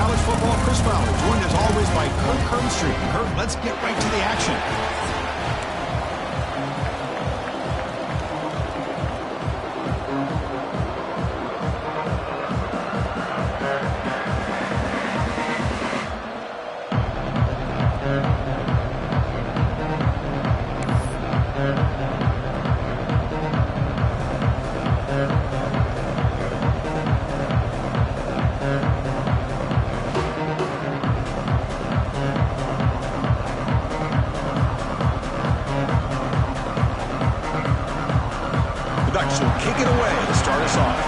college football, Chris Fowler, joined as always by Kurt Kernstreet. Kurt, let's get right to the action. So kick it away to start us off.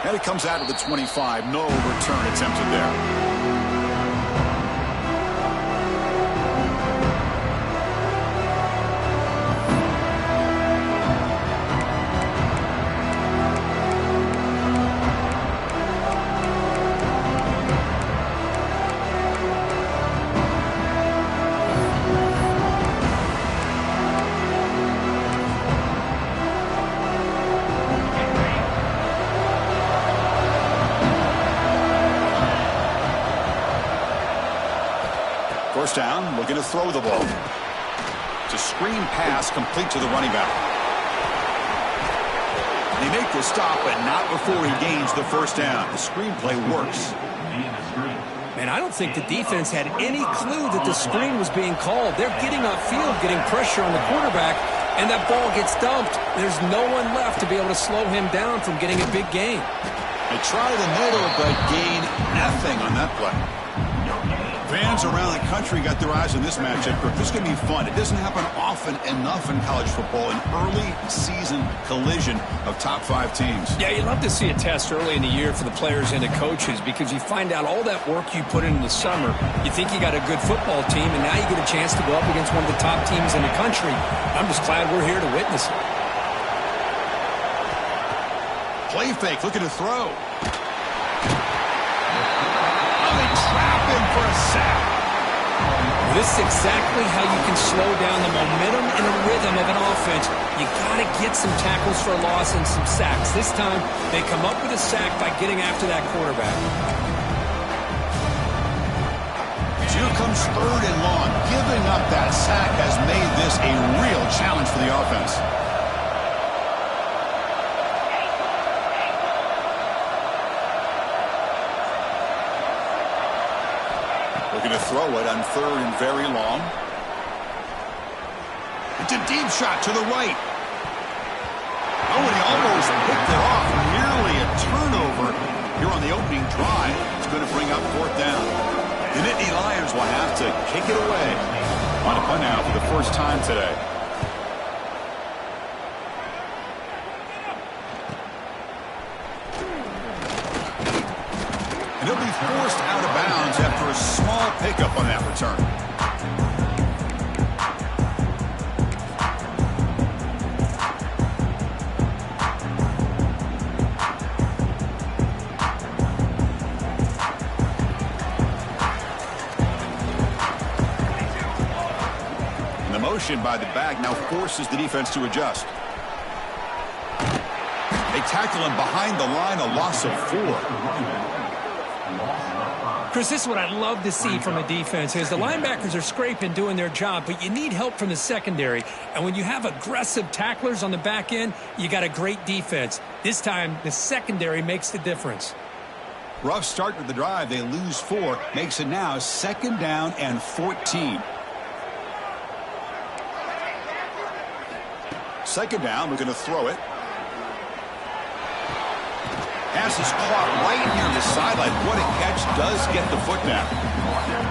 And it comes out of the 25. No return attempted there. First down, we're going to throw the ball. It's a screen pass complete to the running back. They make the stop, but not before he gains the first down. The screenplay works. Man, I don't think the defense had any clue that the screen was being called. They're getting upfield, getting pressure on the quarterback, and that ball gets dumped. There's no one left to be able to slow him down from getting a big gain. They try the middle, but gain nothing on that play. Fans around the country got their eyes on this matchup. This is going to be fun. It doesn't happen often enough in college football, an early season collision of top 5 teams. Yeah, you'd love to see a test early in the year for the players and the coaches because you find out all that work you put in the summer. You think you got a good football team, and now you get a chance to go up against one of the top teams in the country. I'm just glad we're here to witness it. Play fake, looking to throw. Trap him for a sack. This is exactly how you can slow down the momentum and the rhythm of an offense. You got to get some tackles for a loss and some sacks. This time, they come up with a sack by getting after that quarterback. Here comes 3rd and long. Giving up that sack has made this a real challenge for the offense. Looking to throw it on 3rd and very long. It's a deep shot to the right. Oh, and he almost picked it off. Nearly a turnover here on the opening drive. It's going to bring up 4th down. The Nittany Lions will have to kick it away. On a punt now for the first time today. And he'll be forced out of bounds after a small pickup on that return. And the motion by the back now forces the defense to adjust. They tackle him behind the line, a loss of 4. Chris, this is what I'd love to see from a defense is the linebackers are scraping, doing their job, but you need help from the secondary. And when you have aggressive tacklers on the back end, you got a great defense. This time, the secondary makes the difference. Rough start to the drive. They lose 4. Makes it now 2nd down and 14. 2nd down. We're going to throw it. Pass is caught right near the sideline. What a catch. Does get the foot down.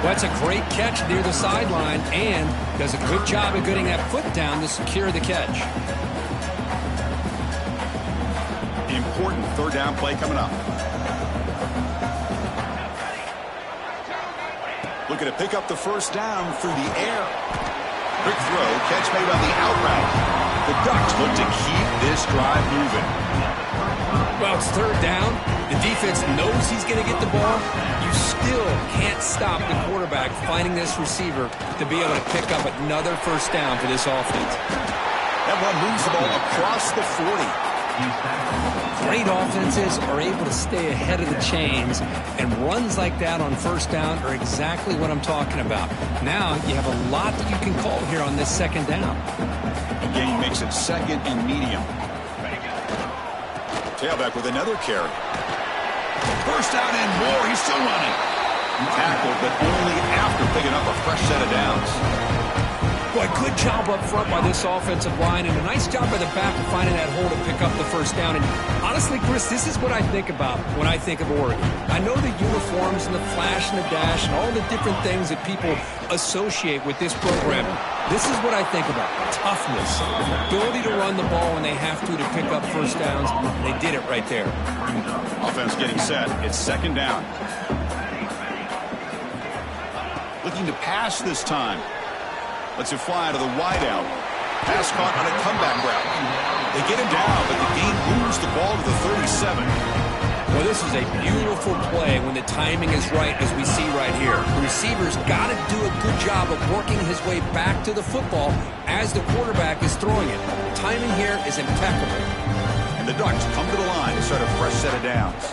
Well, that's a great catch near the sideline and does a good job of getting that foot down to secure the catch. The important 3rd down play coming up. Looking to pick up the first down through the air. Quick throw. Catch made on the out route. The Ducks look to keep this drive moving. Well, it's 3rd down. The defense knows he's going to get the ball. You still can't stop the quarterback finding this receiver to be able to pick up another first down for this offense. That one moves the ball across the 40. Great offenses are able to stay ahead of the chains, and runs like that on first down are exactly what I'm talking about. Now you have a lot that you can call here on this second down. The gain makes it second and medium. Tailback with another carry. First down and more. He's still running. Tackled, but only after picking up a fresh set of downs. Boy, good job up front by this offensive line, and a nice job by the back of finding that hole to pick up the first down. And honestly, Chris, this is what I think about when I think of Oregon. I know the uniforms and the flash and the dash and all the different things that people associate with this program. This is what I think about. Toughness, ability to run the ball when they have to pick up first downs. They did it right there. Offense getting set. It's second down. Looking to pass this time. Lets it fly to the wideout. Pass caught on a comeback route. They get him down, but the game moves the ball to the 37. Well, this is a beautiful play when the timing is right, as we see right here. The receiver's got to do a good job of working his way back to the football as the quarterback is throwing it. Timing here is impeccable. And the Ducks come to the line to start a fresh set of downs.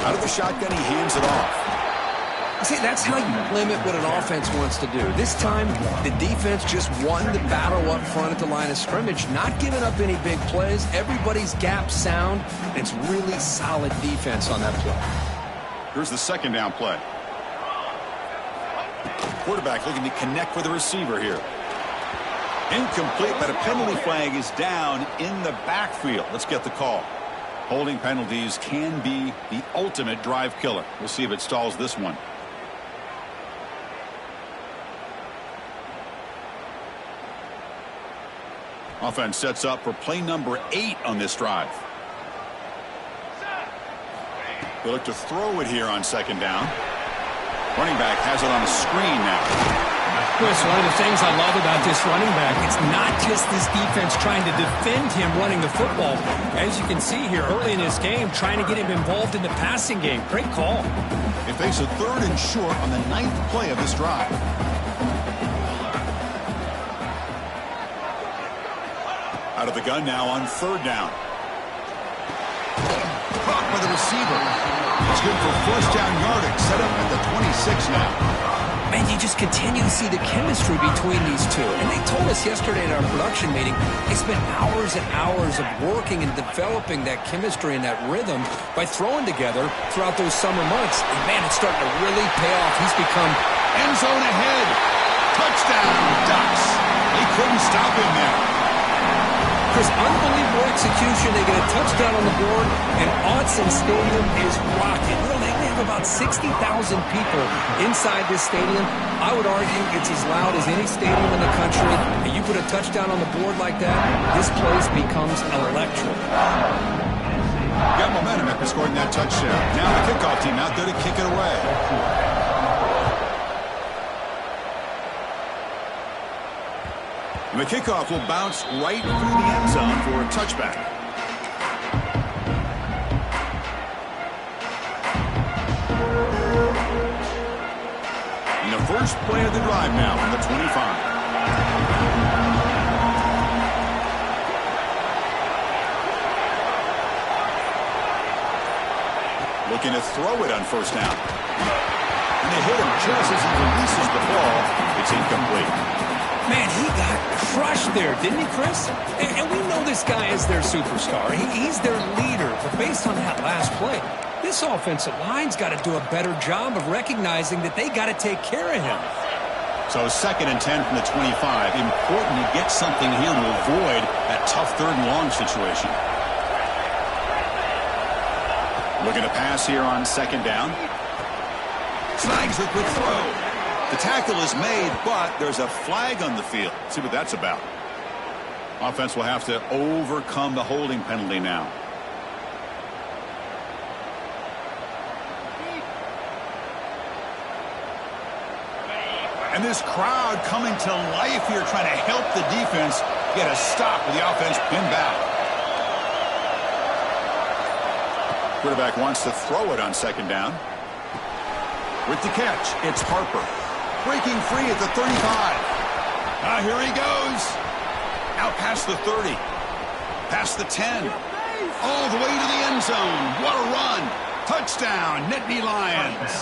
Out of the shotgun, he hands it off. See, that's how you limit what an offense wants to do. This time, the defense just won the battle up front at the line of scrimmage, not giving up any big plays. Everybody's gap sound, and it's really solid defense on that play. Here's the second down play. Quarterback looking to connect with the receiver here. Incomplete, but a penalty flag is down in the backfield. Let's get the call. Holding penalties can be the ultimate drive killer. We'll see if it stalls this one. Offense sets up for play number 8 on this drive. They look to throw it here on second down. Running back has it on a screen now. Chris, one of the things I love about this running back, it's not just this defense trying to defend him running the football. As you can see here early in this game, trying to get him involved in the passing game. Great call. They face a third and short on the 9th play of this drive. Out of the gun now on third down. Caught by the receiver. It's good for first down yardage. Set up at the 26 now. Man, you just continue to see the chemistry between these two. And they told us yesterday at our production meeting, they spent hours and hours of working and developing that chemistry and that rhythm by throwing together throughout those summer months. And man, it's starting to really pay off. He's become end zone ahead. Touchdown, Ducks. They couldn't stop him there. Chris, unbelievable execution. They get a touchdown on the board, and Autzen Stadium is rocking. You know, they have about 60,000 people inside this stadium. I would argue it's as loud as any stadium in the country. And you put a touchdown on the board like that, this place becomes electric. Got momentum after scoring that touchdown. Now the kickoff team out there to kick it away. And the kickoff will bounce right through the end zone for a touchback. And the first play of the drive now on the 25. Looking to throw it on first down. And they hit him just as he releases the ball. It's incomplete. Man, he got crushed there, didn't he, Chris? And we know this guy is their superstar. He's their leader. But based on that last play, this offensive line's got to do a better job of recognizing that they got to take care of him. So 2nd and 10 from the 25. Important to get something here to avoid that tough third and long situation. Looking to pass here on second down. Snags a quick throw. The tackle is made, but there's a flag on the field. Let's see what that's about. Offense will have to overcome the holding penalty now. And this crowd coming to life here, trying to help the defense get a stop with the offense pinned back. Quarterback wants to throw it on second down. With the catch, it's Harper. Breaking free at the 35. Here he goes. Out past the 30. Past the 10. All the way to the end zone. What a run. Touchdown, Nittany Lions.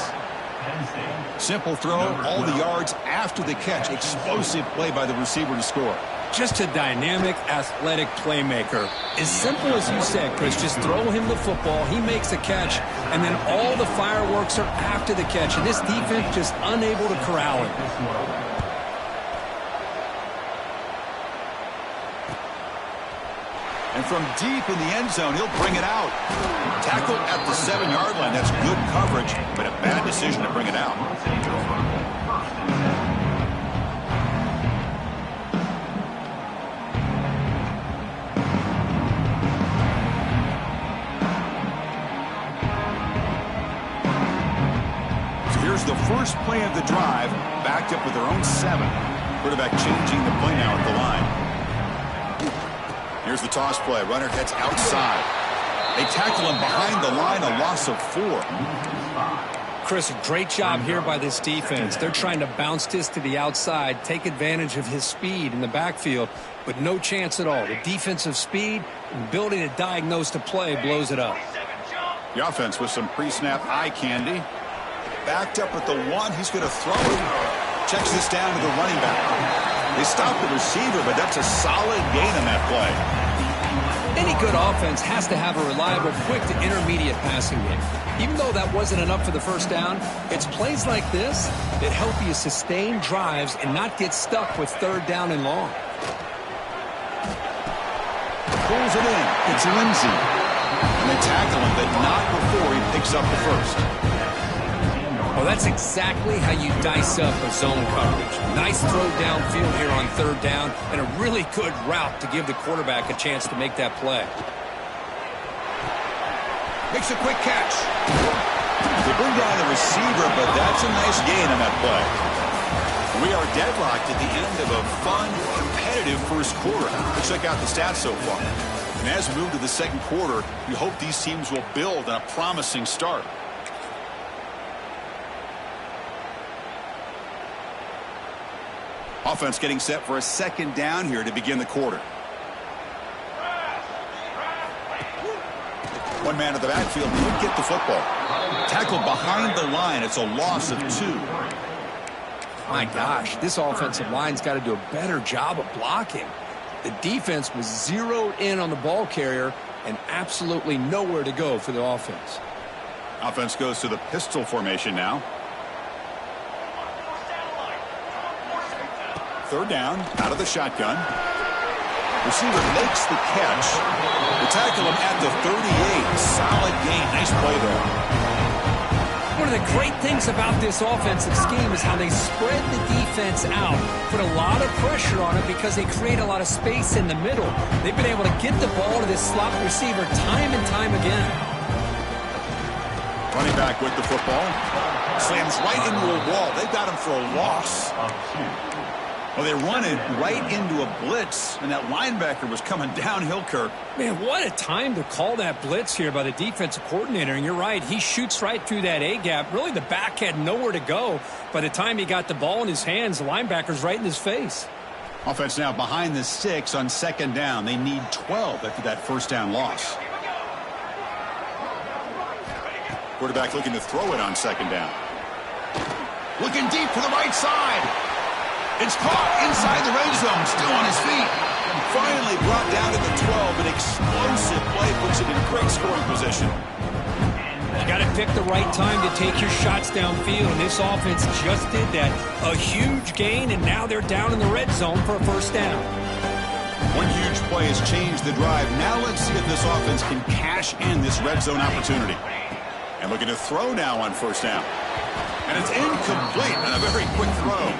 Simple throw, all the yards after the catch. Explosive play by the receiver to score. Just a dynamic, athletic playmaker. As simple as you said, Chris, just throw him the football, he makes a catch, and then all the fireworks are after the catch, and this defense just unable to corral it. And from deep in the end zone, he'll bring it out. Tackled at the 7-yard line. That's good coverage, but a bad decision to bring it out. So here's the first play of the drive, backed up with their own 7. Quarterback changing the play now at the line. Here's the toss play. Runner heads outside. They tackle him behind the line, a loss of 4. Chris, great job here by this defense. They're trying to bounce this to the outside, take advantage of his speed in the backfield, but no chance at all. The defensive speed and ability to diagnose the play blows it up. The offense with some pre-snap eye candy. Backed up at the 1. He's going to throw it. Checks this down to the running back. They stop the receiver, but that's a solid gain on that play. Any good offense has to have a reliable, quick to intermediate passing game. Even though that wasn't enough for the first down, it's plays like this that help you sustain drives and not get stuck with 3rd down and long. Pulls it in. It's Lindsey. And they tackle him, but not before he picks up the first. Well, that's exactly how you dice up a zone coverage. Nice throw downfield here on 3rd down, and a really good route to give the quarterback a chance to make that play. Makes a quick catch. They bring down the receiver, but that's a nice gain on that play. We are deadlocked at the end of a fun, competitive first quarter. Let's check out the stats so far. And as we move to the second quarter, we hope these teams will build on a promising start. Offense getting set for a second down here to begin the quarter. One man at the backfield could get the football. Tackled behind the line. It's a loss of 2. My gosh, this offensive line's got to do a better job of blocking. The defense was zeroed in on the ball carrier and absolutely nowhere to go for the offense. Offense goes to the pistol formation now. 3rd down, out of the shotgun. Receiver makes the catch. They tackle him at the 38. Solid gain. Nice play there. One of the great things about this offensive scheme is how they spread the defense out, put a lot of pressure on it because they create a lot of space in the middle. They've been able to get the ball to this slot receiver time and time again. Running back with the football. Slams right into a wall. They've got him for a loss. Well, they run it right into a blitz, and that linebacker was coming downhill, Kirk. Man, what a time to call that blitz here by the defensive coordinator. And you're right, he shoots right through that A-gap. Really, the back had nowhere to go. By the time he got the ball in his hands, the linebacker's right in his face. Offense now behind the 6 on 2nd down. They need 12 after that 1st down loss. Quarterback looking to throw it on 2nd down. Looking deep to the right side. It's caught inside the red zone, still on his feet. Finally brought down to the 12. An explosive play puts it in great scoring position. You got to pick the right time to take your shots downfield, and this offense just did that. A huge gain, and now they're down in the red zone for a 1st down. One huge play has changed the drive. Now let's see if this offense can cash in this red zone opportunity. And looking to throw now on 1st down. And it's incomplete on a very quick throw.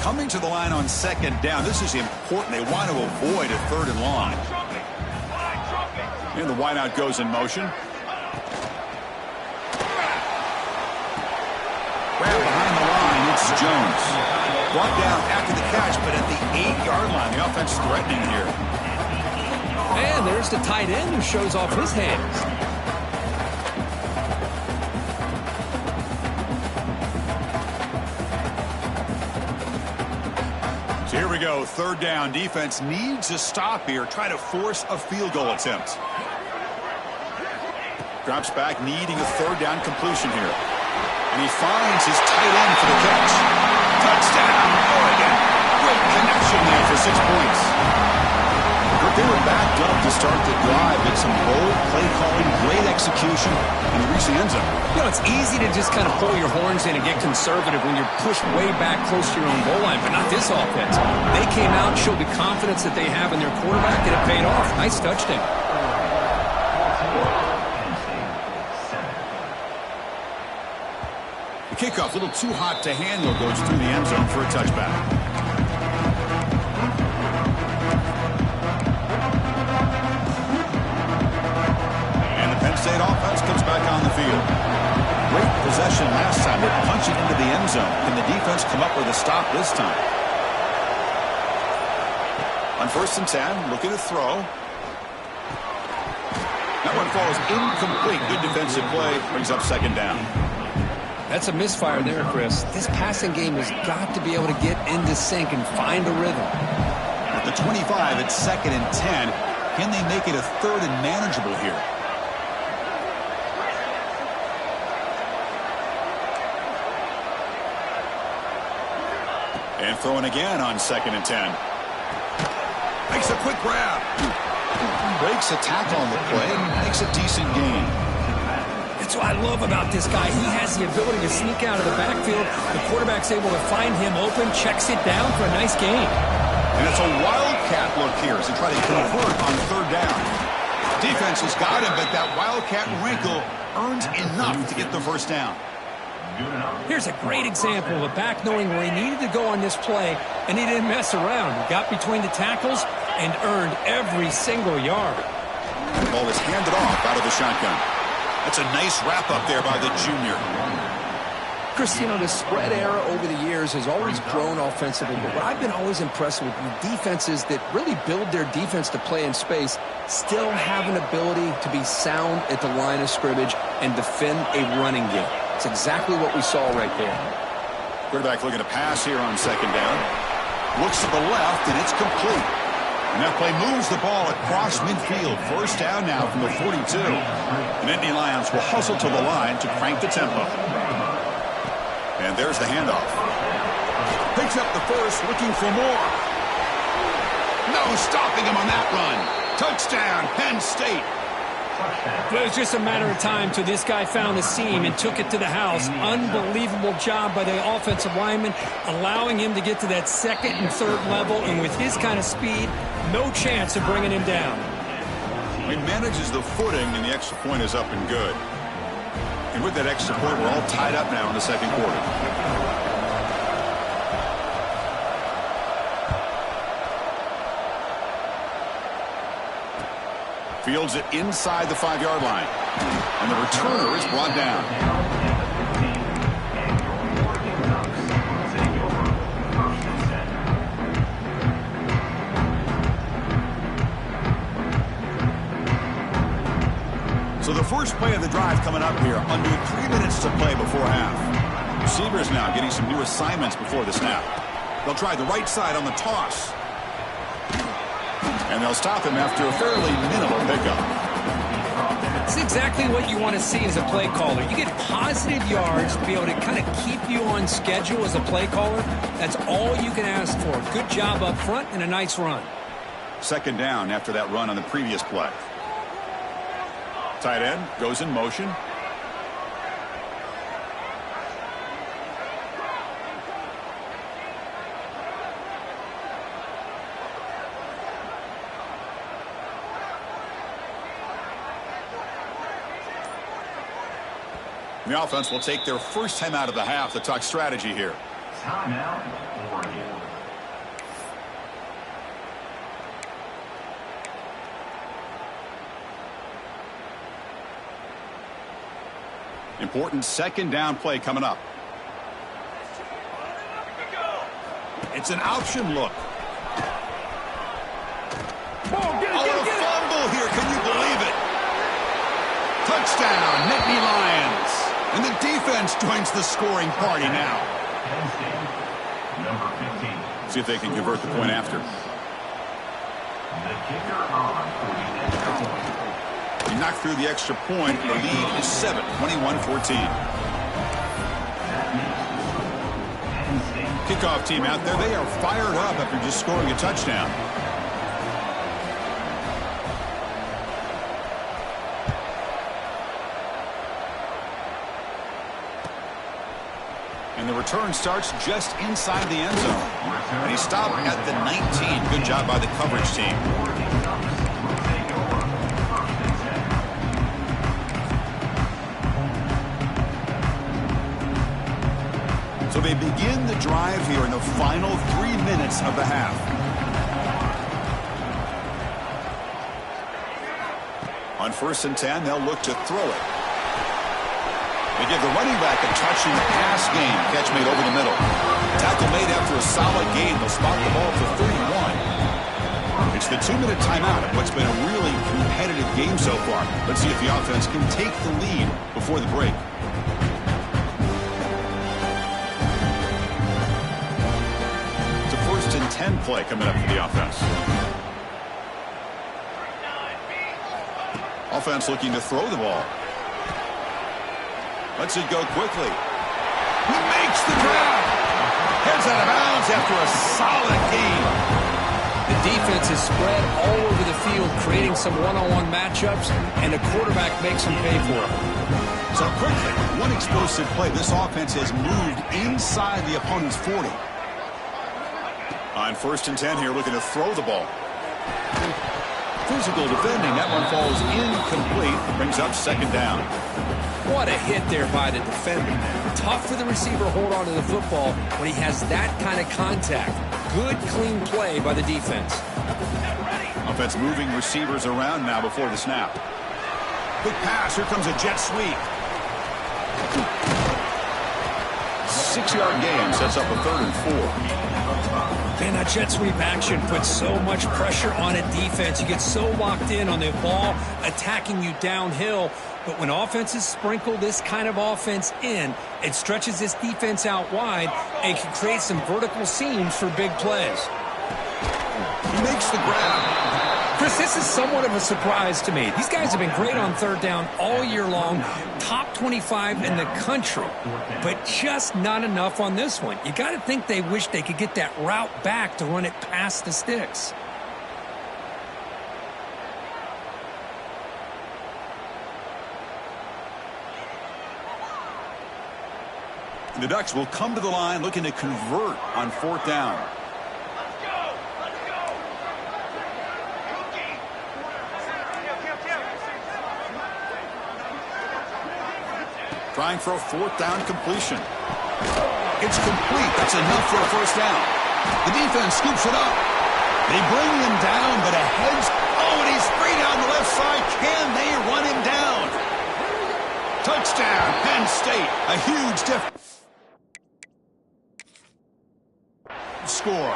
Coming to the line on 2nd down. This is important. They want to avoid a 3rd and long. And the wideout goes in motion. Grab behind the line, it's Jones. Brought down after the catch, but at the 8-yard line, the offense threatening here. And there's the tight end who shows off his hands. So here we go, third down. Defense needs a stop here. Try to force a field goal attempt. Drops back, needing a third down completion here. And he finds his tight end for the catch. Touchdown, Oregon. Great connection there for 6 points. But they were backed up to start the drive. It's some bold play calling, great execution, and they reach the end zone. You know, it's easy to just kind of pull your horns in and get conservative when you're pushed way back close to your own goal line, but not this offense. They came out and showed the confidence that they have in their quarterback, and it paid off. Nice touchdown. The kickoff, a little too hot to handle, goes through the end zone for a touchback. And the Penn State offense comes back on the field. Great possession last time. They're punching into the end zone. Can the defense come up with a stop this time? On 1st and 10, looking to throw. That one falls incomplete. Good defensive play. Brings up 2nd down. That's a misfire there, Chris. This passing game has got to be able to get into sync and find a rhythm. At the 25, it's 2nd and 10. Can they make it a 3rd and manageable here? And throwing again on 2nd and 10. Makes a quick grab. Breaks a tackle on the play. Makes a decent gain. That's what I love about this guy. He has the ability to sneak out of the backfield. The quarterback's able to find him open, checks it down for a nice gain. And it's a wildcat look here as they try to convert on 3rd down. Defense has got him, but that wildcat wrinkle earns enough to get the 1st down. Here's a great example of a back knowing where he needed to go on this play, and he didn't mess around. He got between the tackles and earned every single yard. The ball is handed off out of the shotgun. That's a nice wrap-up there by the junior. Chris, you know, the spread era over the years has always grown offensively, but what I've been always impressed with the defenses that really build their defense to play in space still have an ability to be sound at the line of scrimmage and defend a running game. It's exactly what we saw right there. Quarterback looking to pass here on 2nd down. Looks to the left, and it's complete. And that play moves the ball across midfield. 1st down now from the 42. And Indy Lions will hustle to the line to crank the tempo. And there's the handoff. Picks up the 1st, looking for more. No stopping him on that run. Touchdown, Penn State. Well, it was just a matter of time till this guy found a seam and took it to the house. Unbelievable job by the offensive lineman, allowing him to get to that 2nd and 3rd level, and with his kind of speed, no chance of bringing him down. He manages the footing, and the extra point is up and good. And with that extra point, we're all tied up now in the 2nd quarter. Fields it inside the 5-yard line. And the returner is brought down. So the first play of the drive coming up here. Under 3 minutes to play before half. Receivers now getting some new assignments before the snap. They'll try the right side on the toss. And they'll stop him after a fairly minimal pickup. It's exactly what you want to see as a play caller. You get positive yards to be able to kind of keep you on schedule as a play caller. That's all you can ask for. Good job up front and a nice run. 2nd down after that run on the previous play. Tight end goes in motion. The offense will take their first time out of the half to talk strategy here. Timeout, Oregon. Important 2nd down play coming up. It's an option look. Get it. Fumble here. Can you believe it? Touchdown, Nittany Lions. And the defense joins the scoring party now. Penn State, number 15. See if they can convert the point after. The kicker on for the extra point. He knocked through the extra point. The lead is 7, 21-14. Penn State. Kickoff team out there. They are fired up after just scoring a touchdown. And the return starts just inside the end zone. And he stopped at the 19. Good job by the coverage team. So they begin the drive here in the final 3 minutes of the half. On 1st and 10, they'll look to throw it. They give the running back a touch in the pass game. Catch made over the middle. Tackle made after a solid gain. They'll spot the ball for 31. It's the 2-minute timeout of what's been a really competitive game so far. Let's see if the offense can take the lead before the break. It's a 1st and 10 play coming up for the offense. Offense looking to throw the ball. Lets it go quickly. He makes the grab. Heads out of bounds after a solid gain. The defense is spread all over the field, creating some one-on-one matchups, and the quarterback makes them pay for it. So quickly, one explosive play. This offense has moved inside the opponent's 40. On 1st and 10 here, looking to throw the ball. Physical defending. That one falls incomplete. Brings up 2nd down. What a hit there by the defender. Tough for the receiver to hold on to the football when he has that kind of contact. Good, clean play by the defense. Offense moving receivers around now before the snap. Quick pass. Here comes a jet sweep. 6-yard gain sets up a 3rd and 4. Man, that jet sweep action puts so much pressure on a defense. You get so locked in on the ball attacking you downhill. But when offenses sprinkle this kind of offense in, it stretches this defense out wide and can create some vertical seams for big plays. He makes the grab. Chris, this is somewhat of a surprise to me. These guys have been great on 3rd down all year long, top 25 in the country, but just not enough on this one. You got to think they wish they could get that route back to run it past the sticks. The Ducks will come to the line looking to convert on 4th down. Trying for a 4th down completion. It's complete. That's enough for a 1st down. The defense scoops it up. They bring him down, but a heads. Oh, and he's free down the left side. Can they run him down? Touchdown, Penn State. A huge difference. Score.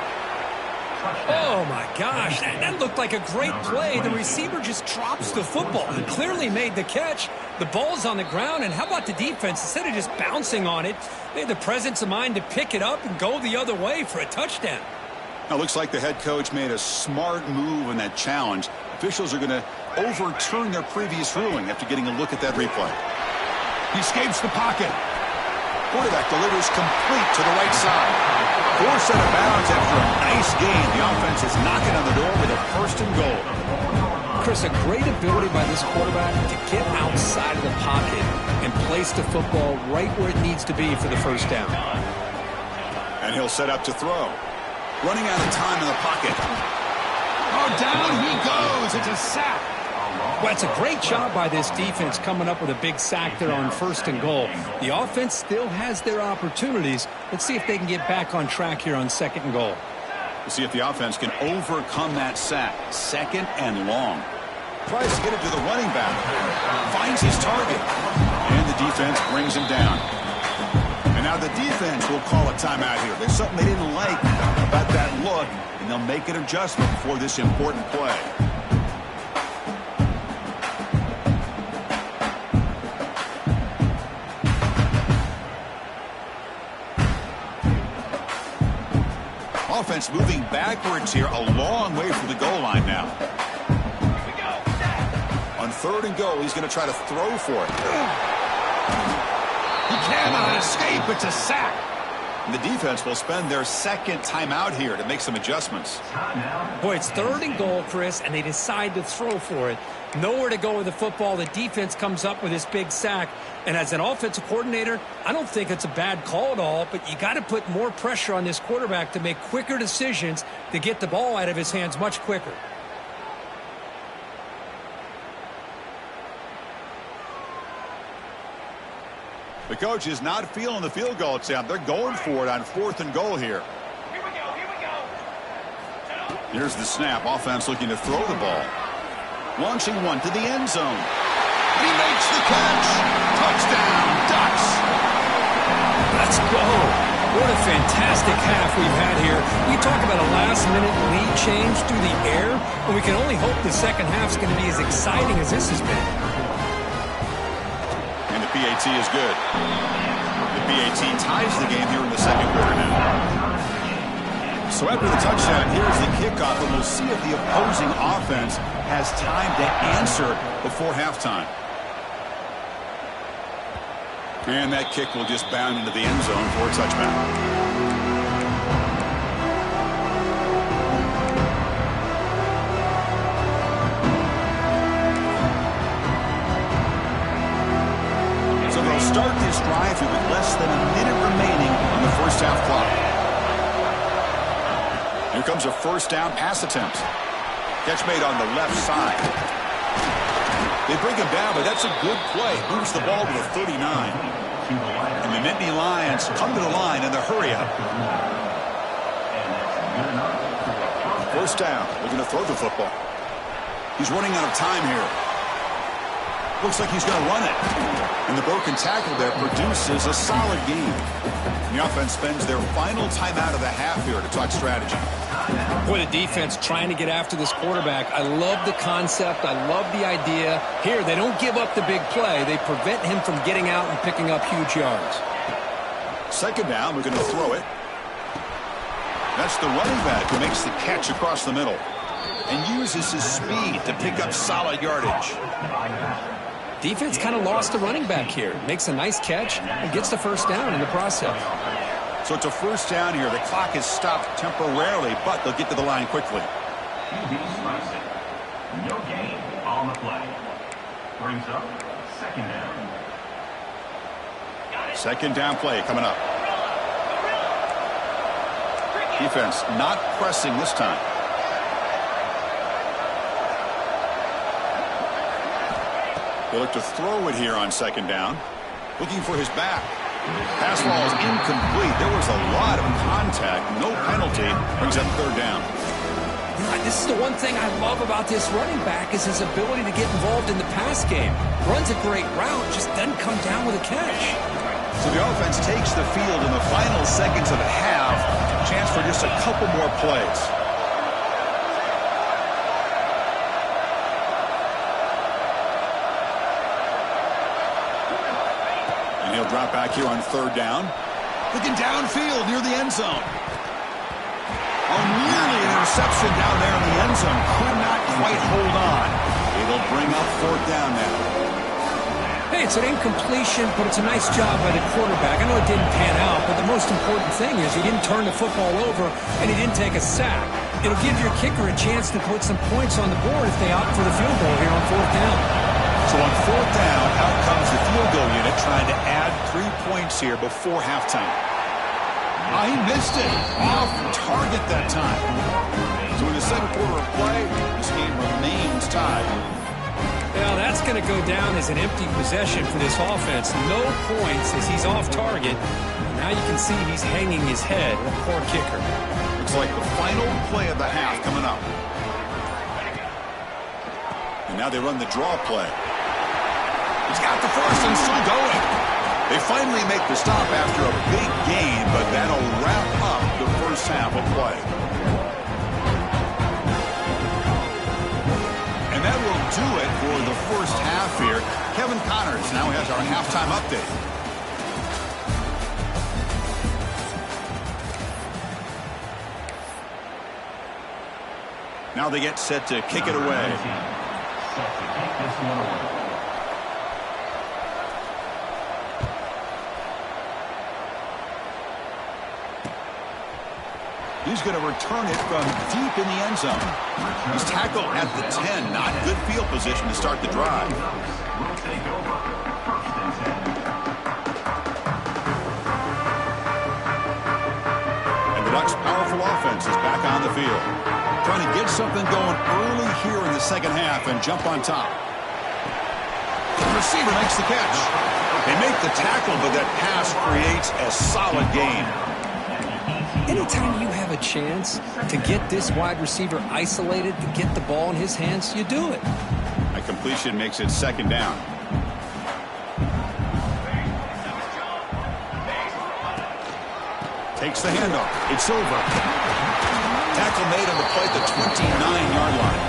Oh, my gosh. That looked like a great play. The receiver just drops the football. He clearly made the catch. The ball's on the ground, and how about the defense? Instead of just bouncing on it, they had the presence of mind to pick it up and go the other way for a touchdown. Now, looks like the head coach made a smart move in that challenge. Officials are going to overturn their previous ruling after getting a look at that replay. He escapes the pocket. Quarterback delivers complete to the right side. Forced out of bounds after a nice gain. The offense is knocking on the door with a 1st and goal. Chris, a great ability by this quarterback to get outside of the pocket and place the football right where it needs to be for the 1st down. And he'll set up to throw. Running out of time in the pocket. Oh, down he goes. It's a sack. Well, it's a great job by this defense coming up with a big sack there on 1st and goal. The offense still has their opportunities. Let's see if they can get back on track here on 2nd and goal. We'll see if the offense can overcome that sack. 2nd and long. Tries to get it to the running back. Finds his target. And the defense brings him down. And now the defense will call a timeout here. There's something they didn't like about that look, and they'll make an adjustment for this important play. Offense moving backwards here, a long way from the goal line now. On 3rd and goal, he's going to try to throw for it. He cannot escape. It's a sack. And the defense will spend their 2nd timeout here to make some adjustments. Boy, it's 3rd and goal, Chris, and they decide to throw for it. Nowhere to go with the football. The defense comes up with this big sack. And as an offensive coordinator, I don't think it's a bad call at all, but you got to put more pressure on this quarterback to make quicker decisions to get the ball out of his hands much quicker. The coach is not feeling the field goal attempt. They're going for it on 4th and goal here. Here we go. Here's the snap. Offense looking to throw the ball. Launching one to the end zone. He makes the catch. Touchdown, Ducks. Let's go. What a fantastic half we've had here. We talk about a last-minute lead change through the air, and we can only hope the second half's going to be as exciting as this has been. And the PAT is good. The PAT ties the game here in the 2nd quarter now. So after the touchdown, here's the kickoff, and we'll see if the opposing offense has time to answer before halftime. And that kick will just bound into the end zone for a touchdown. So they'll start this drive with less than a minute remaining on the 1st half clock. Here comes a 1st down pass attempt. Catch made on the left side. They bring him down, but that's a good play. Moves the ball to the 39. And the Nittany Lions come to the line in the hurry-up. 1st down. They're going to throw the football. He's running out of time here. Looks like he's going to run it. And the broken tackle there produces a solid game. And the offense spends their final timeout of the half here to talk strategy. Boy, the defense trying to get after this quarterback. I love the concept. I love the idea. Here, they don't give up the big play. They prevent him from getting out and picking up huge yards. 2nd down, we're going to throw it. That's the running back who makes the catch across the middle and uses his speed to pick up solid yardage. Defense kind of lost the running back here. Makes a nice catch and gets the 1st down in the process. So it's a 1st down here. The clock is stopped temporarily, but they'll get to the line quickly. No gain on the play. Brings up 2nd down. 2nd down play coming up. Defense not pressing this time. They look to throw it here on 2nd down. Looking for his back. Pass ball is incomplete. There was a lot of contact. No penalty. Brings up 3rd down. This is the one thing I love about this running back is his ability to get involved in the pass game. Runs a great route, just doesn't come down with a catch. So the offense takes the field in the final seconds of the half. Chance for just a couple more plays. And he'll drop back here on 3rd down. Looking downfield near the end zone. Oh, nearly an interception down there in the end zone. Could not quite hold on. It'll bring up 4th down now. Hey, it's an incompletion, but it's a nice job by the quarterback. I know it didn't pan out, but the most important thing is he didn't turn the football over and he didn't take a sack. It'll give your kicker a chance to put some points on the board if they opt for the field goal here on 4th down. So on 4th down, out comes the field goal unit trying to add 3 points here before halftime. He missed it. Off target that time. So in the 2nd quarter of play, this game remains tied. Well, that's going to go down as an empty possession for this offense. No points as he's off target. Now you can see he's hanging his head. Poor kicker. Looks like the final play of the half coming up. And now they run the draw play. He's got the 1st and still going. They finally make the stop after a big half of play. And that will do it for the first half here. Kevin Connors now has our halftime update. Now they get set to kick it away. He's going to return it from deep in the end zone. He's tackled at the 10. Not good field position to start the drive. And the Ducks' powerful offense is back on the field. Trying to get something going early here in the second half and jump on top. The receiver makes the catch. They make the tackle, but that pass creates a solid gain. Anytime you have a chance to get this wide receiver isolated, to get the ball in his hands, you do it. A completion makes it second down. Takes the handoff. It's over. Tackle made on the play at the 29-yard line.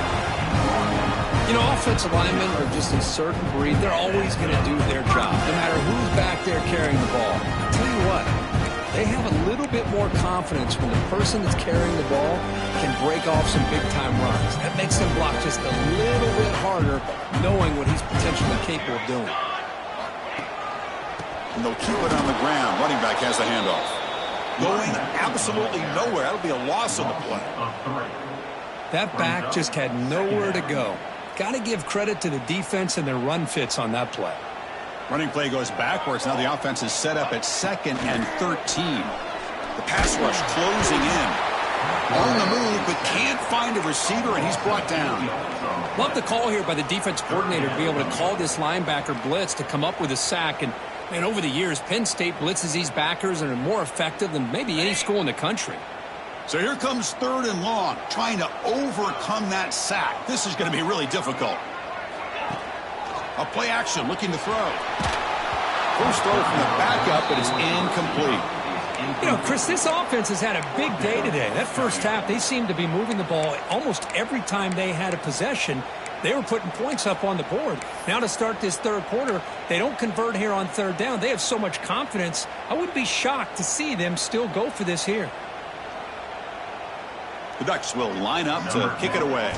You know, offensive linemen are just a certain breed. They're always going to do their job, no matter who's back there carrying the ball. I'll tell you what, they have a little bit more confidence when the person that's carrying the ball can break off some big-time runs. That makes them block just a little bit harder, knowing what he's potentially capable of doing. And they'll keep it on the ground. Running back has the handoff. Going absolutely nowhere. That'll be a loss on the play. That back just had nowhere to go. Got to give credit to the defense and their run fits on that play. Running play goes backwards. Now the offense is set up at 2nd and 13. The pass rush closing in. On the move, but can't find a receiver, and he's brought down. Love the call here by the defense coordinator to be able to call this linebacker blitz to come up with a sack. And over the years, Penn State blitzes these backers and are more effective than maybe any school in the country. So here comes 3rd and long, trying to overcome that sack. This is going to be really difficult. A play action, looking to throw. First throw from the backup, but it's incomplete. You know, Chris, this offense has had a big day today. That first half, they seemed to be moving the ball almost every time they had a possession. They were putting points up on the board. Now to start this third quarter, they don't convert here on 3rd down. They have so much confidence. I wouldn't be shocked to see them still go for this here. The Ducks will line up to kick it away.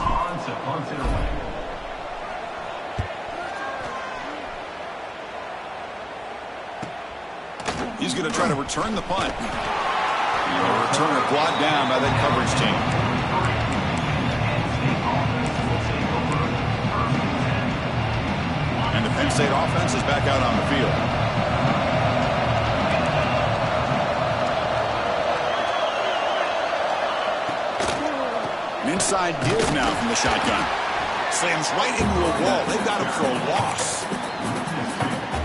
He's going to try to return the punt. The returner brought down by that coverage team. And the Penn State offense is back out on the field. An inside give now from the shotgun. Slams right into a wall. They've got him for a loss.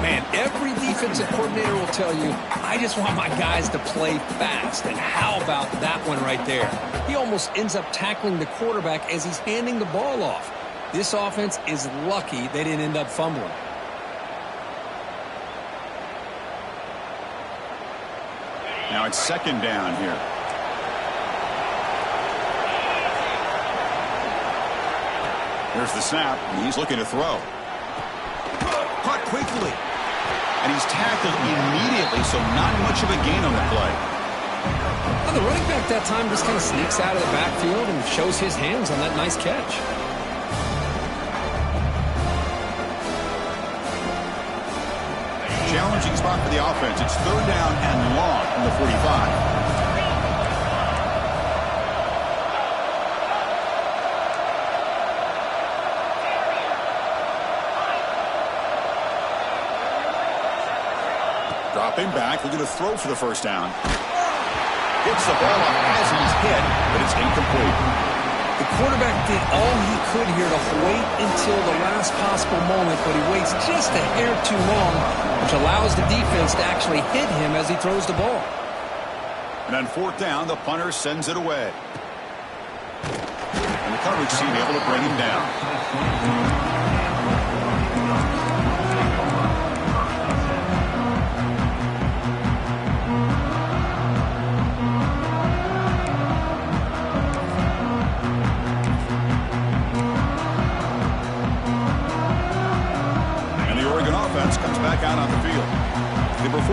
Man, every defensive coordinator will tell you, I just want my guys to play fast. And how about that one right there? He almost ends up tackling the quarterback as he's handing the ball off. This offense is lucky they didn't end up fumbling. Now it's 2nd down here. Here's the snap, and he's looking to throw. Caught quickly. And he's tackled immediately, so not much of a gain on the play. Well, the running back that time just kind of sneaks out of the backfield and shows his hands on that nice catch. Challenging spot for the offense. It's 3rd down and long from the 45. Dropping back, looking to throw for the first down. Gets the ball off as he's hit, but it's incomplete. The quarterback did all he could here to wait until the last possible moment, but he waits just a hair too long, which allows the defense to actually hit him as he throws the ball. And on 4th down, the punter sends it away. And the coverage team able to bring him down.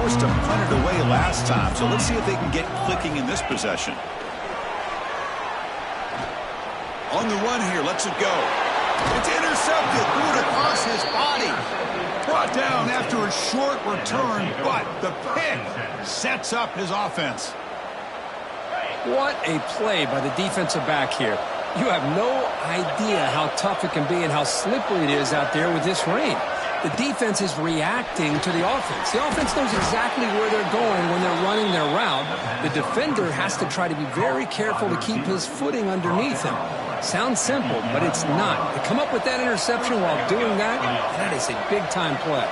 forced to punt it away last time, so let's see if they can get clicking in this possession. On the run here, lets it go. It's intercepted, threw it across his body. Brought down after a short return, but the pick sets up his offense. What a play by the defensive back here. You have no idea how tough it can be and how slippery it is out there with this rain. The defense is reacting to the offense. The offense knows exactly where they're going when they're running their route. The defender has to try to be very careful to keep his footing underneath him. Sounds simple, but it's not. To come up with that interception while doing that, that is a big-time play.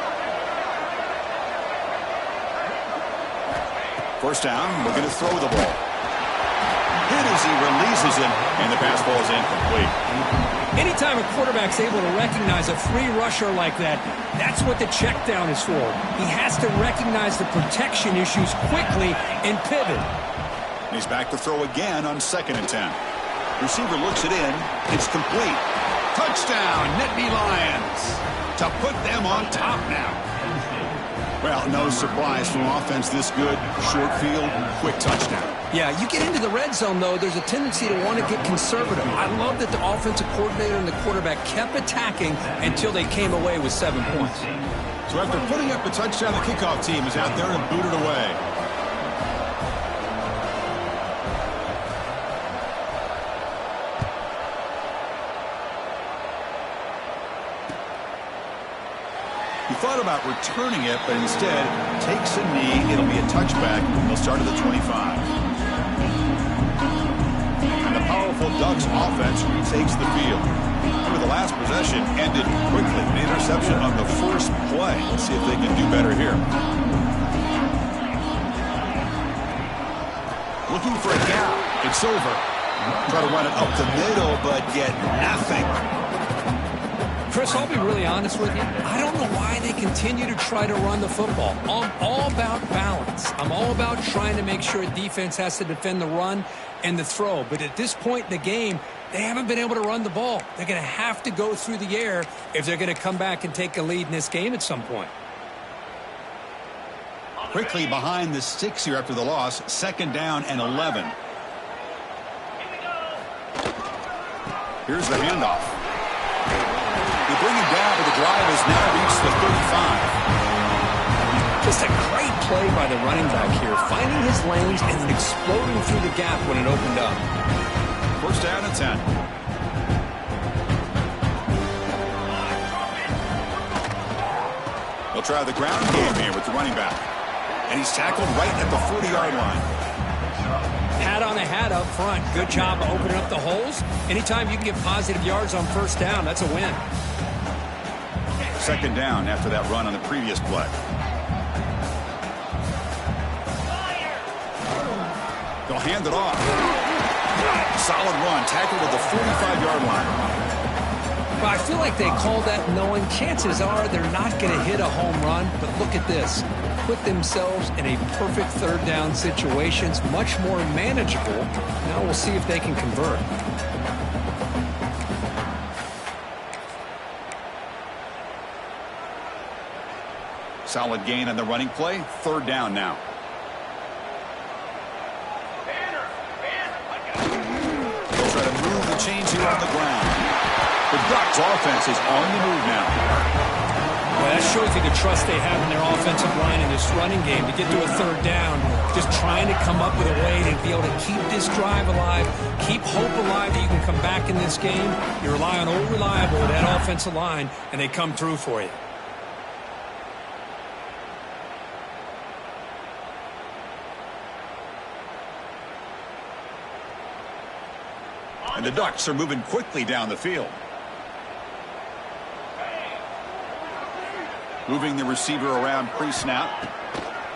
First down, we're going to throw the ball. Hit as he releases it, and the pass ball is incomplete. Anytime a quarterback's able to recognize a free rusher like that, that's what the check down is for. He has to recognize the protection issues quickly and pivot. He's back to throw again on 2nd and 10. Receiver looks it in. It's complete. Touchdown, Nittany Lions. To put them on top now. Well, no surprise from offense this good. Short field, quick touchdown. Yeah, you get into the red zone, though, there's a tendency to want to get conservative. I love that the offensive coordinator and the quarterback kept attacking until they came away with 7 points. So after putting up a touchdown, the kickoff team is out there and booted away. He thought about returning it, but instead takes a knee. It'll be a touchback. They'll start at the 25. And the powerful Ducks offense retakes the field. Remember, the last possession ended quickly. An interception on the first play. Let's see if they can do better here. Looking for a gap. It's over. Try to run it up the middle, but get nothing. Chris, I'll be really honest with you. I don't know why they continue to try to run the football. I'm all about balance. I'm all about trying to make sure defense has to defend the run and the throw. But at this point in the game, they haven't been able to run the ball. They're going to have to go through the air if they're going to come back and take a lead in this game at some point. Quickly behind the sticks here after the loss. 2nd down and 11. Here's the handoff. They bring him down, but the drive has now reached the 35. Just a great play by the running back here, finding his lanes and then exploding through the gap when it opened up. First down and 10. They'll try the ground game here with the running back. And he's tackled right at the 40-yard line. Hat on a hat up front. Good job of opening up the holes. Anytime you can get positive yards on first down, that's a win. 2nd down after that run on the previous play. They'll hand it off. Solid run, tackled at the 45-yard line. Well, I feel like they called that knowing chances are they're not going to hit a home run, but look at this. Put themselves in a perfect 3rd down situations, much more manageable. Now we'll see if they can convert. Solid gain on the running play. 3rd down now. They'll try to move the chains here on the ground. The Ducks offense is on the move now. Well, that shows you the trust they have in their offensive line in this running game to get to a 3rd down. Just trying to come up with a way to be able to keep this drive alive, keep hope alive that you can come back in this game. You rely on old reliable, that offensive line, and they come through for you. And the Ducks are moving quickly down the field. Moving the receiver around pre-snap.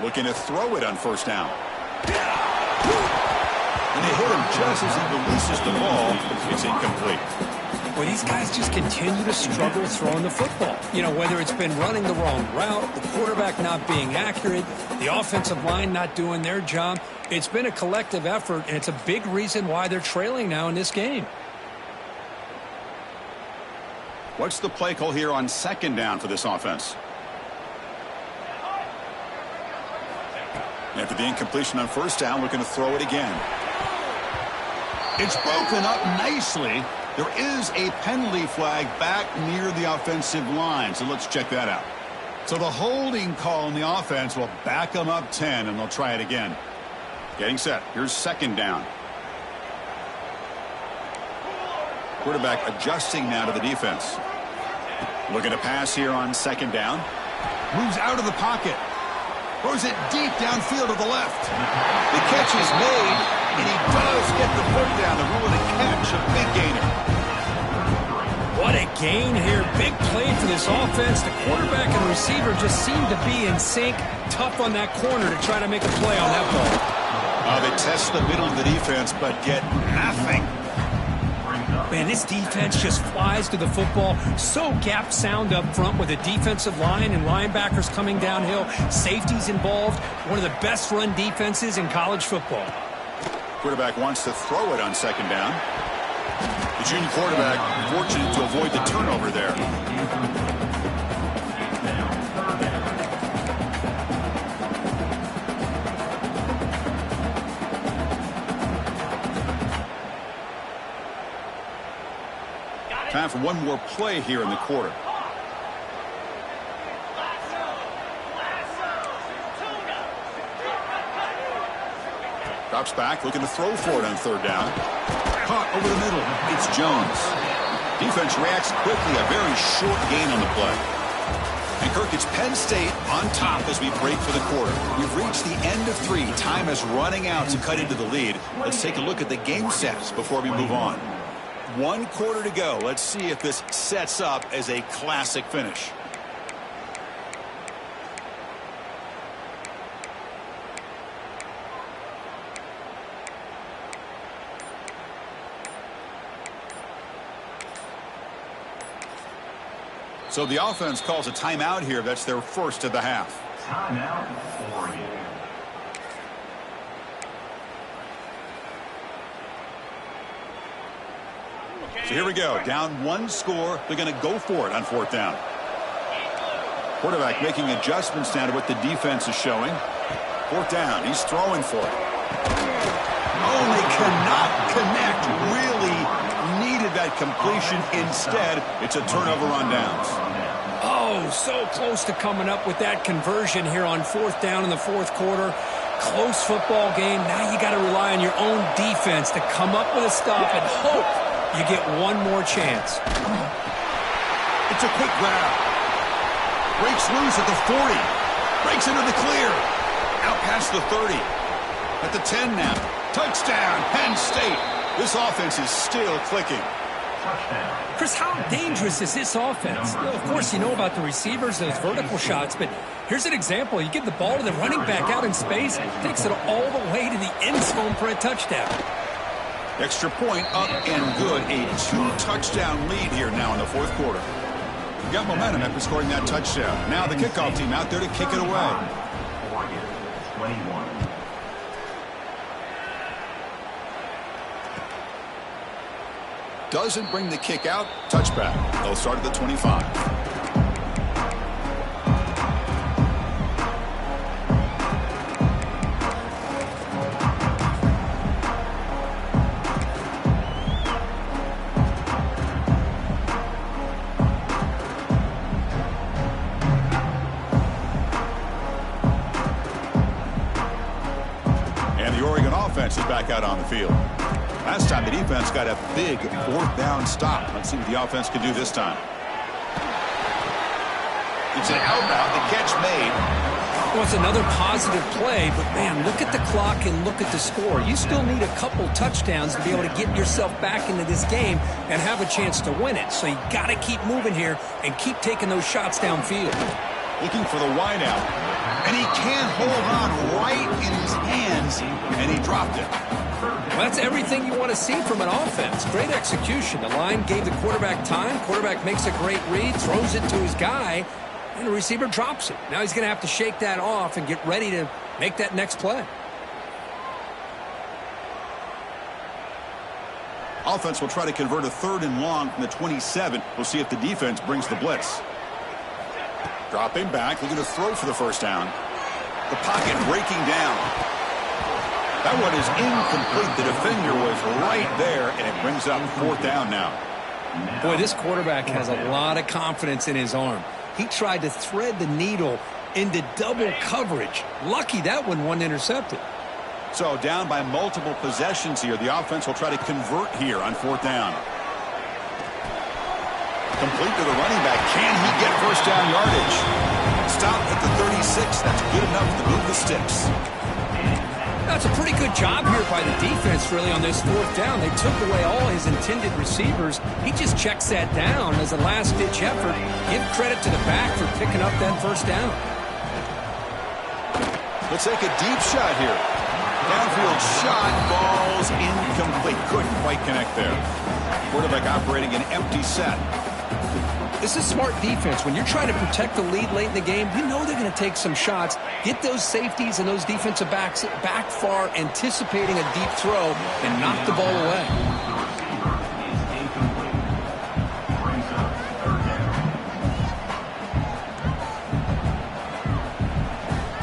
Looking to throw it on first down. And they hit him just as he releases the ball. It's incomplete. Well, these guys just continue to struggle throwing the football. You know, whether it's been running the wrong route, the quarterback not being accurate, the offensive line not doing their job. It's been a collective effort, and it's a big reason why they're trailing now in this game. What's the play call here on 2nd down for this offense? After the incompletion on first down, looking to throw it again. It's broken up nicely. There is a penalty flag back near the offensive line, so let's check that out. So the holding call on the offense will back them up 10, and they'll try it again. Getting set. Here's second down. Quarterback adjusting now to the defense. Looking to pass here on second down. Moves out of the pocket. Throws it deep downfield to the left. The catch is made, and he does get the foot down. The rule of the catch, a big gainer. What a gain here. Big play for this offense. The quarterback and receiver just seem to be in sync. Tough on that corner to try to make a play on that ball. They test the middle of the defense, but get nothing. Man, this defense just flies to the football. So gap sound up front with a defensive line and linebackers coming downhill. Safeties involved. One of the best run defenses in college football. Quarterback wants to throw it on second down. The junior quarterback fortunate to avoid the turnover there. Time for one more play here in the quarter. Drops back, looking to throw for it on third down. Caught over the middle. It's Jones. Defense reacts quickly. A very short gain on the play. And Kirk, it's Penn State on top as we break for the quarter. We've reached the end of 3. Time is running out to cut into the lead. Let's take a look at the game sets before we move on. 1 quarter to go. Let's see if this sets up as a classic finish. So the offense calls a timeout here. That's their first of the half. Timeout for you. So here we go. Down 1 score. They're going to go for it on fourth down. Quarterback making adjustments now to what the defense is showing. Fourth down. He's throwing for it. Oh, they cannot connect. Really needed that completion. Instead, it's a turnover on downs. Oh, so close to coming up with that conversion here on fourth down in the fourth quarter. Close football game. Now you got to rely on your own defense to come up with a stop and hope you get one more chance. It's a quick grab. Breaks loose at the 40. Breaks into the clear. Out past the 30. At the 10 now. Touchdown, Penn State. This offense is still clicking. Chris, how dangerous is this offense? Well, of course, you know about the receivers, those vertical shots, but here's an example. You give the ball to the running back out in space, takes it all the way to the end zone for a touchdown. Extra point up and good. A 2-touchdown lead here now in the fourth quarter. We've got momentum after scoring that touchdown. Now the kickoff team out there to kick it away. 21. Doesn't bring the kick out. Touchback. They'll start at the 25. And the Oregon offense is back out on the field. Last time the defense got a big fourth down stop. Let's see what the offense can do this time. It's an outbound. The catch made. Well, it's another positive play, but man, look at the clock and look at the score. You still need a couple touchdowns to be able to get yourself back into this game and have a chance to win it. So you got to keep moving here and keep taking those shots downfield. Looking for the wideout. And he can't hold on right in his hands, and he dropped it. Well, that's everything you want to see from an offense. Great execution. The line gave the quarterback time. Quarterback makes a great read, throws it to his guy, and the receiver drops it. Now he's going to have to shake that off and get ready to make that next play. Offense will try to convert a 3rd and long from the 27. We'll see if the defense brings the blitz. Dropping back, looking to throw for the first down. The pocket breaking down. That one is incomplete. The defender was right there, and it brings up 4th down now. Boy, this quarterback has a lot of confidence in his arm. He tried to thread the needle into double coverage. Lucky that one wasn't intercepted. So down by multiple possessions here. The offense will try to convert here on 4th down. Complete to the running back. Can he get first down yardage? Stop at the 36. That's good enough to move the sticks. That's a pretty good job here by the defense, really, on this 4th down. They took away all his intended receivers. He just checks that down as a last-ditch effort. Give credit to the back for picking up that first down. Let's take a deep shot here. Downfield shot, balls incomplete. Couldn't quite connect there. Quarterback operating an empty set. This is smart defense. When you're trying to protect the lead late in the game, you know they're going to take some shots. Get those safeties and those defensive backs back far, anticipating a deep throw, and knock the ball away.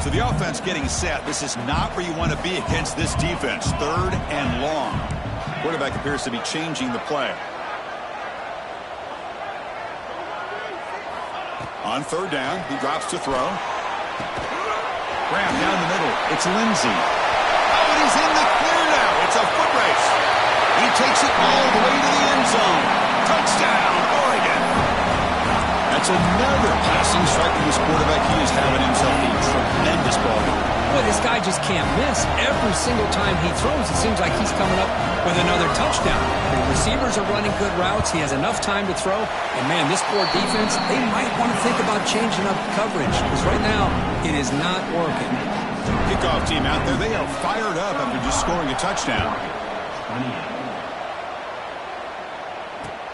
So the offense getting set. This is not where you want to be against this defense. 3rd and long. Quarterback appears to be changing the play. On 3rd down, he drops to throw. Graham down the middle. It's Lindsey. Oh, and he's in the clear now. It's a foot race. He takes it all the way to the end zone. Touchdown, Oregon. That's another passing strike from this quarterback. He is having himself a tremendous ball game. Boy, this guy just can't miss. Every single time he throws, it seems like he's coming up with another touchdown. The receivers are running good routes. He has enough time to throw. And, man, this poor defense, they might want to think about changing up coverage because right now it is not working. Kickoff team out there. They are fired up after just scoring a touchdown.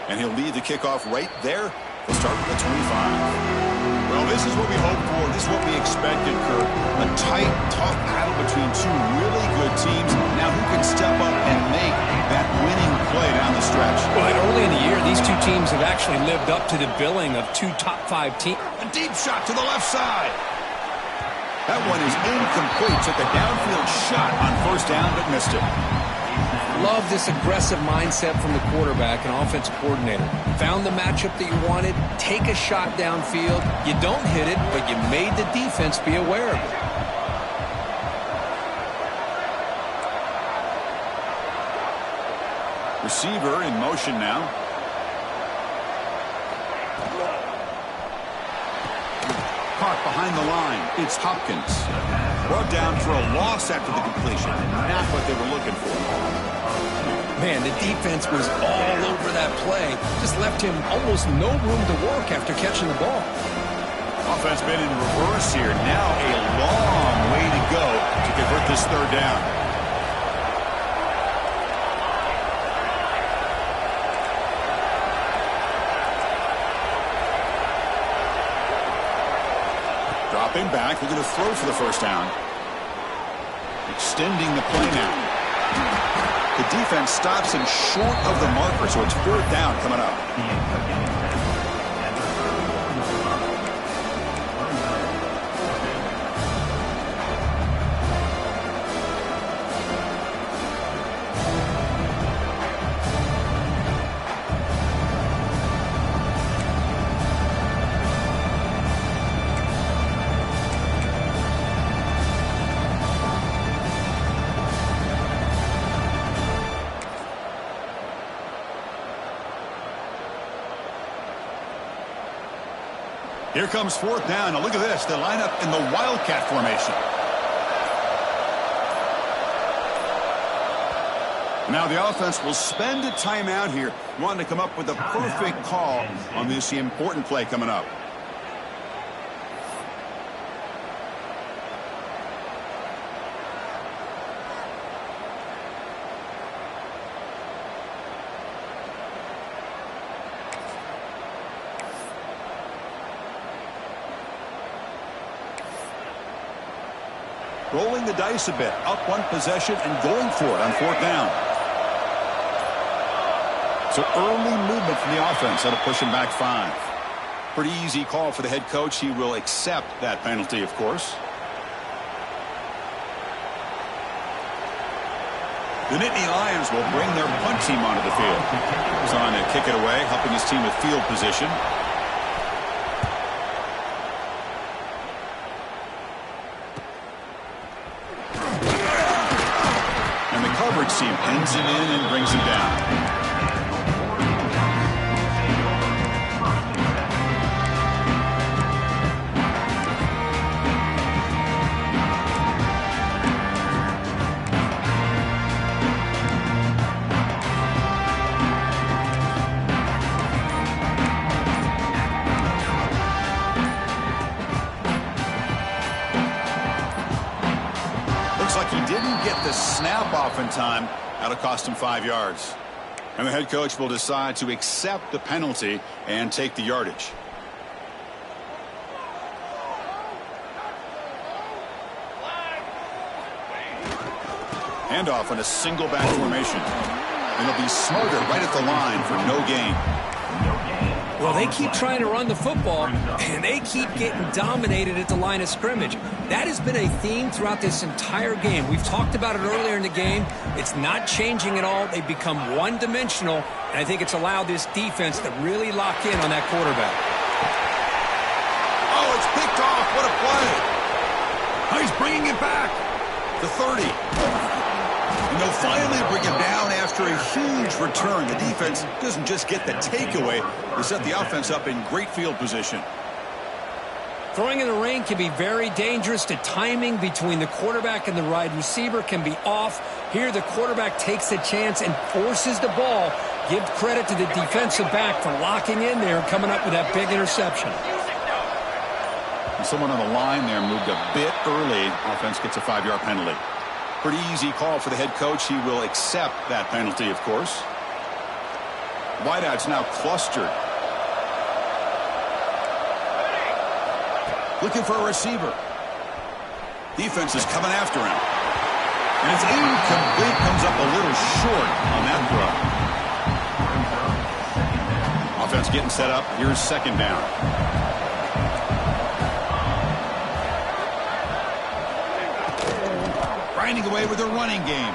And he'll lead the kickoff right there. We'll start with the 25. Well, this is what we hoped for. This is what we expected, Kurt. A tight, tough battle between two really good teams. Now, who can step up and make that winning play down the stretch? Well, early in the year, these two teams have actually lived up to the billing of 2 top-5 teams. A deep shot to the left side. That one is incomplete. Took a downfield shot on 1st down, but missed it. Love this aggressive mindset from the quarterback and offensive coordinator. Found the matchup that you wanted, take a shot downfield. You don't hit it, but you made the defense be aware of it. Receiver in motion now. Caught behind the line. It's Hopkins. Brought down for a loss after the completion. Not what they were looking for. Man, the defense was all over that play. Just left him almost no room to work after catching the ball. Offense been in reverse here. Now a long way to go to convert this 3rd down. Dropping back. They're going to throw for the 1st down. Extending the play now. The defense stops him short of the marker, so it's 4th down coming up. Here comes 4th down. Now look at this. They line up in the Wildcat formation. Now the offense will spend a timeout here, wanting to come up with a perfect call on this important play coming up. Rolling the dice a bit, up one possession and going for it on 4th down. So early movement from the offense. That'll push him back 5. Pretty easy call for the head coach. He will accept that penalty, of course. The Nittany Lions will bring their punt team onto the field. He's on to kick it away, helping his team with field position. And the coverage team pins him in and brings him down. Snap off in time. That'll cost him 5 yards. And the head coach will decide to accept the penalty and take the yardage. Handoff in a single back formation. And he'll be smarter right at the line for no gain. Well, they keep trying to run the football, and they keep getting dominated at the line of scrimmage. That has been a theme throughout this entire game. We've talked about it earlier in the game. It's not changing at all. They've become one-dimensional, and I think it's allowed this defense to really lock in on that quarterback. Oh, it's picked off. What a play. Oh, he's bringing it back. The 30. And they'll finally bring him down after a huge return. The defense doesn't just get the takeaway. They set the offense up in great field position. Throwing in the rain can be very dangerous. The timing between the quarterback and the wide receiver can be off. Here, the quarterback takes a chance and forces the ball. Give credit to the defensive back for locking in there and coming up with that big interception. And someone on the line there moved a bit early. Offense gets a 5-yard penalty. Pretty easy call for the head coach. He will accept that penalty, of course. Wideouts now clustered. Looking for a receiver. Defense is coming after him. And it's incomplete. Comes up a little short on that throw. Offense getting set up. Here's second down. Grinding away with their running game.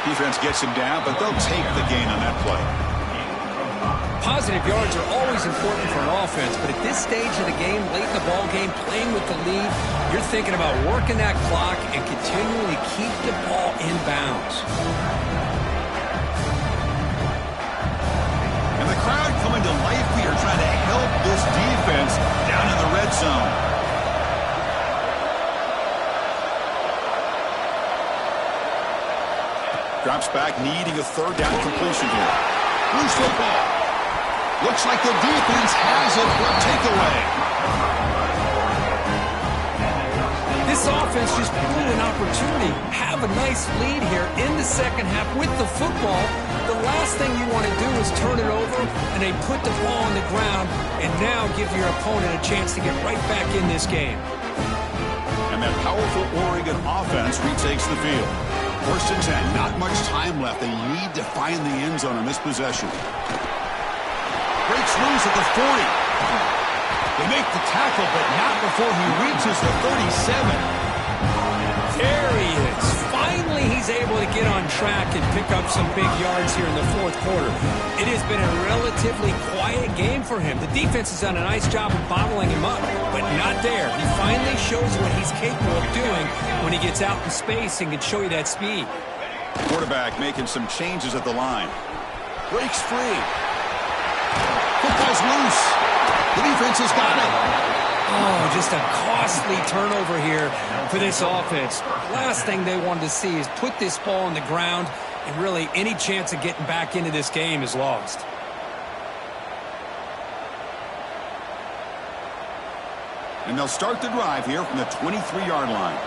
Defense gets him down, but they'll take the gain on that play. Positive yards are always important for an offense, but at this stage of the game, late in the ball game, playing with the lead, you're thinking about working that clock and continually keep the ball in bounds. And the crowd coming to life here, trying to help this defense down in the red zone. Drops back, needing a third down completion here. Loose football. Looks like the defense has it for a takeaway. This offense just blew an opportunity. Have a nice lead here in the second half with the football. The last thing you want to do is turn it over, and they put the ball on the ground, and now give your opponent a chance to get right back in this game. And that powerful Oregon offense retakes the field. First and 10, not much time left. They need to find the end zone on this possession. Breaks loose at the 40. They make the tackle, but not before he reaches the 37. There he is. Finally, he's able to get on track and pick up some big yards here in the fourth quarter. It has been a relatively quiet game for him. The defense has done a nice job of bottling him up, but not there. He finally shows what he's capable of doing when he gets out in space and can show you that speed. Quarterback making some changes at the line. Breaks free. Football's loose. The defense has got it. Oh, just a costly turnover here for this offense. Last thing they wanted to see is put this ball on the ground, and really any chance of getting back into this game is lost. And they'll start the drive here from the 23-yard line.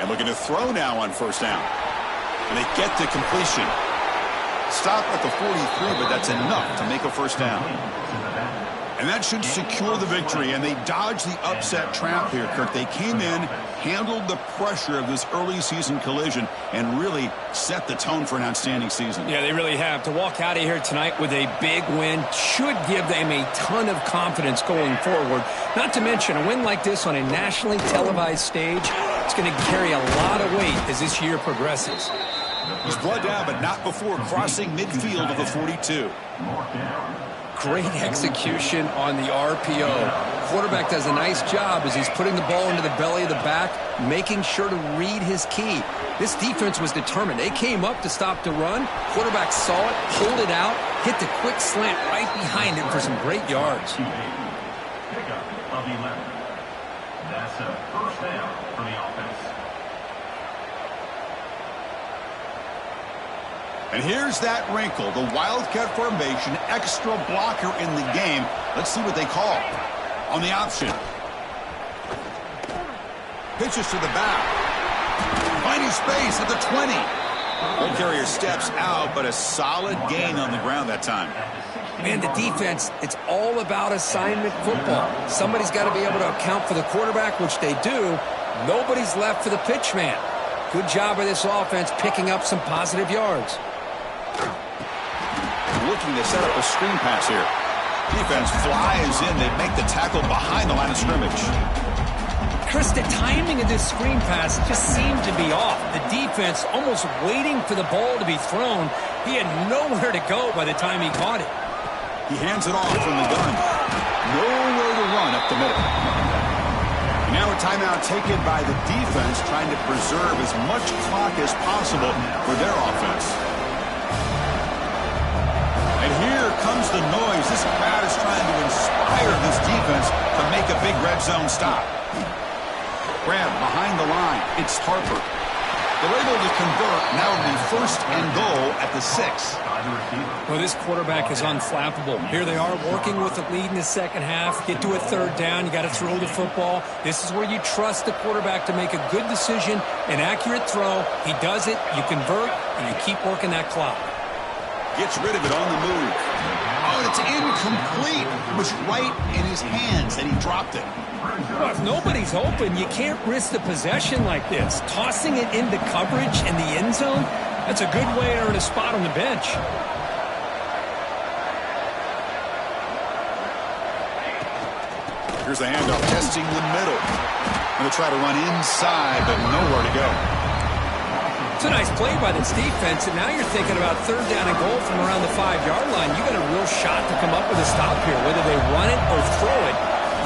And looking to throw now on first down. And they get to completion. Stop at the 43, but that's enough to make a first down. And that should secure the victory, and they dodged the upset trap here, Kirk. They came in, handled the pressure of this early season collision, and really set the tone for an outstanding season. Yeah, they really have. To walk out of here tonight with a big win should give them a ton of confidence going forward. Not to mention, a win like this on a nationally televised stage It's going to carry a lot of weight as this year progresses. He's brought down, but not before crossing midfield of the 42. Great execution on the RPO. Quarterback does a nice job as he's putting the ball into the belly of the back, making sure to read his key. This defense was determined. They came up to stop the run. Quarterback saw it, pulled it out, hit the quick slant right behind him for some great yards. Pickup of 11. That's a first down for the offense. And here's that wrinkle, the Wildcat formation, extra blocker in the game. Let's see what they call. On the option. Pitches to the back. Finding space at the 20. Ball carrier steps out, but a solid gain on the ground that time. Man, the defense, it's all about assignment football. Somebody's got to be able to account for the quarterback, which they do. Nobody's left for the pitch man. Good job of this offense picking up some positive yards. Looking to set up a screen pass here. Defense flies in. They make the tackle behind the line of scrimmage. Chris, the timing of this screen pass just seemed to be off. The defense almost waiting for the ball to be thrown. He had nowhere to go by the time he caught it. He hands it off from the gun. Nowhere to run up the middle. Now a timeout taken by the defense, trying to preserve as much clock as possible for their offense. And here comes the noise. This crowd is trying to inspire this defense to make a big red zone stop. Grab behind the line. It's Harper. They're able to convert. Now it'll be first and goal at the 6. Well, this quarterback is unflappable. Here they are working with the lead in the second half. Get to a third down. You got to throw the football. This is where you trust the quarterback to make a good decision, an accurate throw. He does it. You convert, and you keep working that clock. Gets rid of it on the move. Oh, it's incomplete. It was right in his hands, and he dropped it. Well, if nobody's open, you can't risk the possession like this. Tossing it into coverage in the end zone, that's a good way to earn a spot on the bench. Here's the handoff, testing the middle. Going to try to run inside, but nowhere to go. It's a nice play by this defense, and now you're thinking about third down and goal from around the 5-yard line. You got a real shot to come up with a stop here, whether they run it or throw it.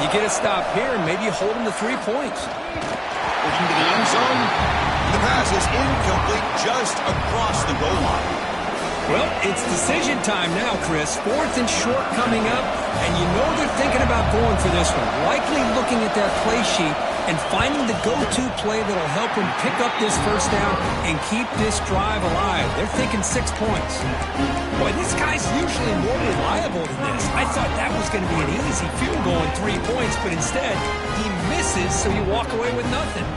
You get a stop here, and maybe you hold them to 3 points. Looking to the end zone. The pass is incomplete just across the goal line. Well, it's decision time now, Chris. 4th and short coming up, and you know they're thinking about going for this one. Likely looking at that play sheet and finding the go-to play that'll help them pick up this first down and keep this drive alive. They're thinking 6 points. Boy, this guy's usually more reliable than this. I thought that was going to be an easy field goal in 3 points, but instead, he misses, so you walk away with nothing.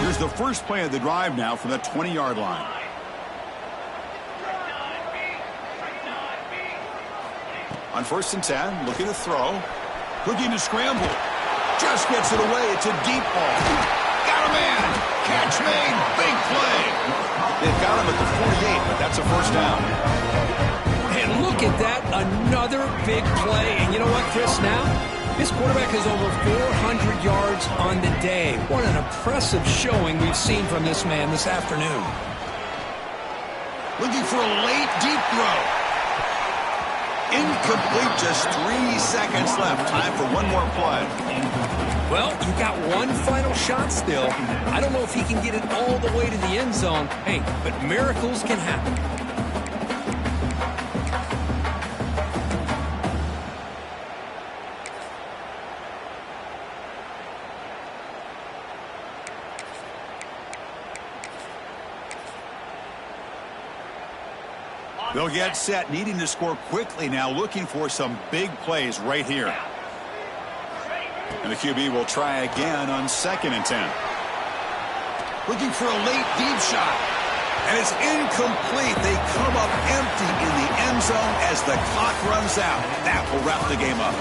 Here's the first play of the drive now from that 20-yard line. On 1st and 10, looking to throw. Looking to scramble. Just gets it away. It's a deep ball. Got a man. Catch made. Big play. They've got him at the 48, but that's a first down. And look at that. Another big play. And you know what, Chris, now? This quarterback has over 400 yards on the day. What an impressive showing we've seen from this man this afternoon. Looking for a late deep throw. Incomplete, just 3 seconds left. Time for one more play. Well, you got one final shot still. I don't know if he can get it all the way to the end zone. Hey, but miracles can happen. They'll get set, needing to score quickly now, looking for some big plays right here. And the QB will try again on 2nd and 10. Looking for a late deep shot. And it's incomplete. They come up empty in the end zone as the clock runs out. That will wrap the game up.